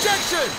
Objection!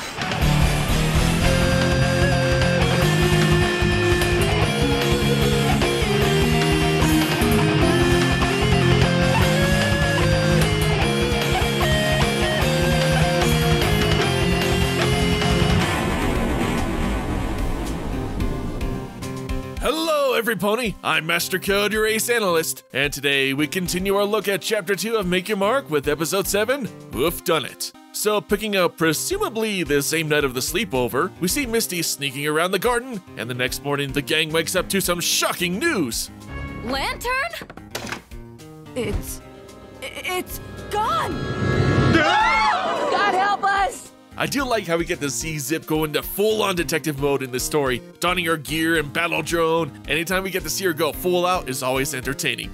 Hello, every pony. I'm MasterCode, your ace analyst, and today we continue our look at Chapter 2 of Make Your Mark with Episode 7, Hoof Done It. So, picking up presumably the same night of the sleepover, we see Misty sneaking around the garden, and the next morning the gang wakes up to some shocking news. Lantern? It's gone! God help us! I do like how we get to see Zipp go into full-on detective mode in this story, donning her gear and battle drone. Anytime we get to see her go full out is always entertaining.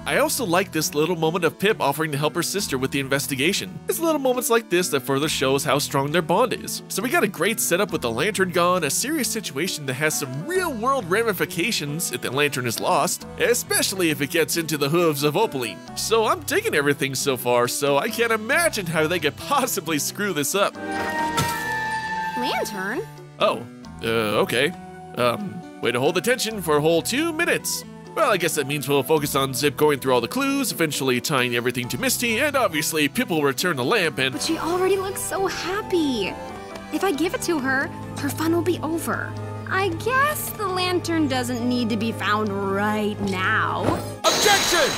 I also like this little moment of Pip offering to help her sister with the investigation. It's little moments like this that further shows how strong their bond is. So we got a great setup with the lantern gone, a serious situation that has some real-world ramifications if the lantern is lost, especially if it gets into the hooves of Opaline. So I'm digging everything so far, so I can't imagine how they could possibly screw this up. Lantern? Oh, okay. Way to hold the tension for a whole 2 minutes. Well, I guess that means we'll focus on Zipp going through all the clues, eventually tying everything to Misty, and obviously Pip will return the lamp and— But she already looks so happy. If I give it to her, her fun will be over. I guess the lantern doesn't need to be found right now. Objection!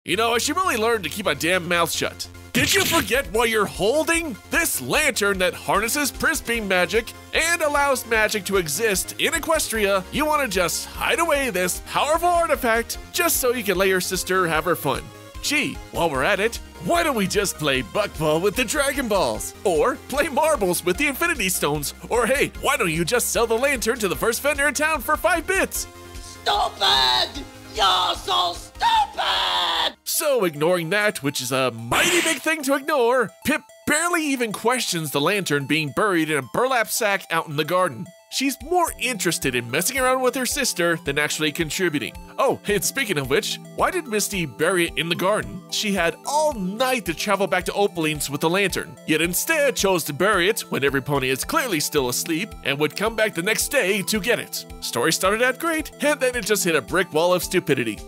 You know, I should really learn to keep my damn mouth shut. Did you forget what you're holding? This lantern that harnesses Prisbeam magic and allows magic to exist in Equestria. You want to just hide away this powerful artifact just so you can let your sister have her fun. Gee, while we're at it, why don't we just play buckball with the Dragon Balls? Or play marbles with the Infinity Stones? Or hey, why don't you just sell the lantern to the first vendor in town for 5 bits? Stupid! You're so stupid! So, ignoring that, which is a mighty big thing to ignore, Pip barely even questions the lantern being buried in a burlap sack out in the garden. She's more interested in messing around with her sister than actually contributing. Oh, and speaking of which, why did Misty bury it in the garden? She had all night to travel back to Opaline's with the lantern, yet instead chose to bury it when every pony is clearly still asleep and would come back the next day to get it. Story started out great, and then it just hit a brick wall of stupidity.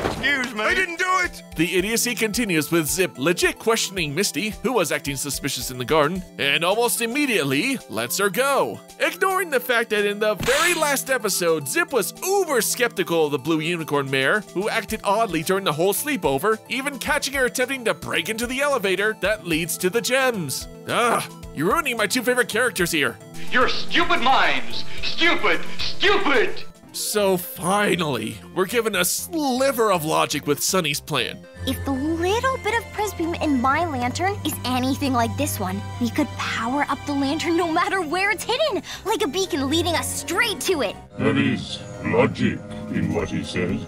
Excuse me. I didn't do it! The idiocy continues with Zipp legit questioning Misty, who was acting suspicious in the garden, and almost immediately lets her go. Ignoring the fact that in the very last episode, Zipp was uber skeptical of the blue unicorn mare, who acted oddly during the whole sleepover, even catching her attempting to break into the elevator that leads to the gems. Ugh, you're ruining my 2 favorite characters here. Your stupid minds! Stupid! Stupid! So finally, we're given a sliver of logic with Sunny's plan. If the little bit of Prisbeam in my lantern is anything like this one, we could power up the lantern no matter where it's hidden, like a beacon leading us straight to it. There is logic in what he said.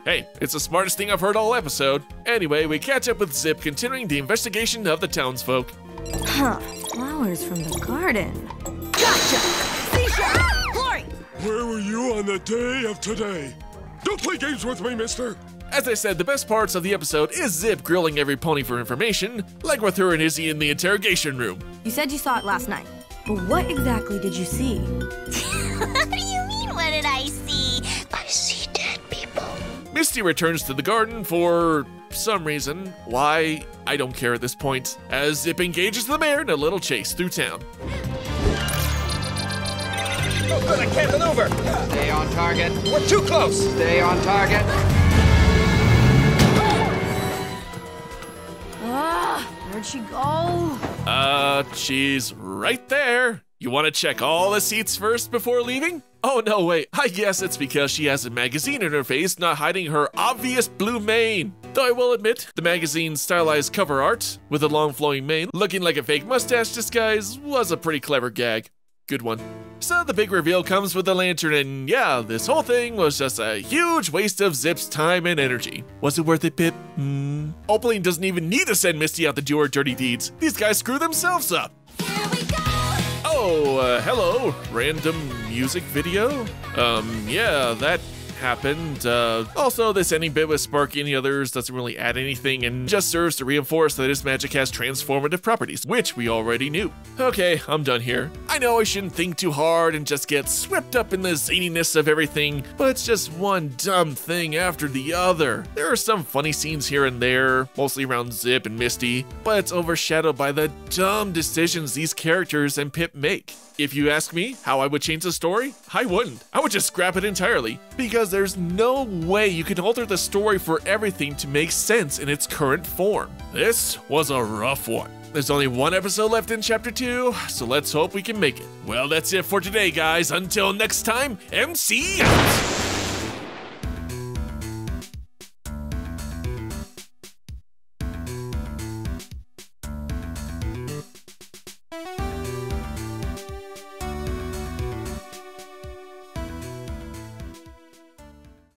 Hey, it's the smartest thing I've heard all episode. Anyway, we catch up with Zipp continuing the investigation of the townsfolk. Huh, flowers from the garden. Gotcha! Seashell! Glory! Where were you on the day of today? Don't play games with me, mister! As I said, the best parts of the episode is Zipp grilling every pony for information, like with her and Izzy in the interrogation room. You said you saw it last night, but what exactly did you see? What do you mean, what did I see? I see dead people. Misty returns to the garden for some reason. Why? I don't care at this point, as Zipp engages the mare in a little chase through town. Oh, good, I can't maneuver. Stay on target. We're too close. Stay on target. Where'd she go? She's right there. You want to check all the seats first before leaving? Oh, no, wait. I guess it's because she has a magazine in her face, not hiding her obvious blue mane. Though I will admit, the magazine's stylized cover art, with a long flowing mane, looking like a fake mustache disguise, was a pretty clever gag. Good one. So the big reveal comes with the lantern, and yeah, this whole thing was just a huge waste of Zipp's time and energy. Was it worth it, Pip? Opaline doesn't even need to send Misty out to do her dirty deeds. These guys screw themselves up. Here we go! Oh, hello. Random music video? Yeah, that happened. Also, this ending bit with Sparky and the others doesn't really add anything and just serves to reinforce that his magic has transformative properties, which we already knew. Okay, I'm done here. I know I shouldn't think too hard and just get swept up in the zaniness of everything, but it's just one dumb thing after the other. There are some funny scenes here and there, mostly around Zipp and Misty, but it's overshadowed by the dumb decisions these characters and Pip make. If you ask me how I would change the story, I wouldn't. I would just scrap it entirely, because there's no way you can alter the story for everything to make sense in its current form. This was a rough one. There's only one episode left in Chapter 2, so let's hope we can make it. Well, that's it for today, guys. Until next time, MC out!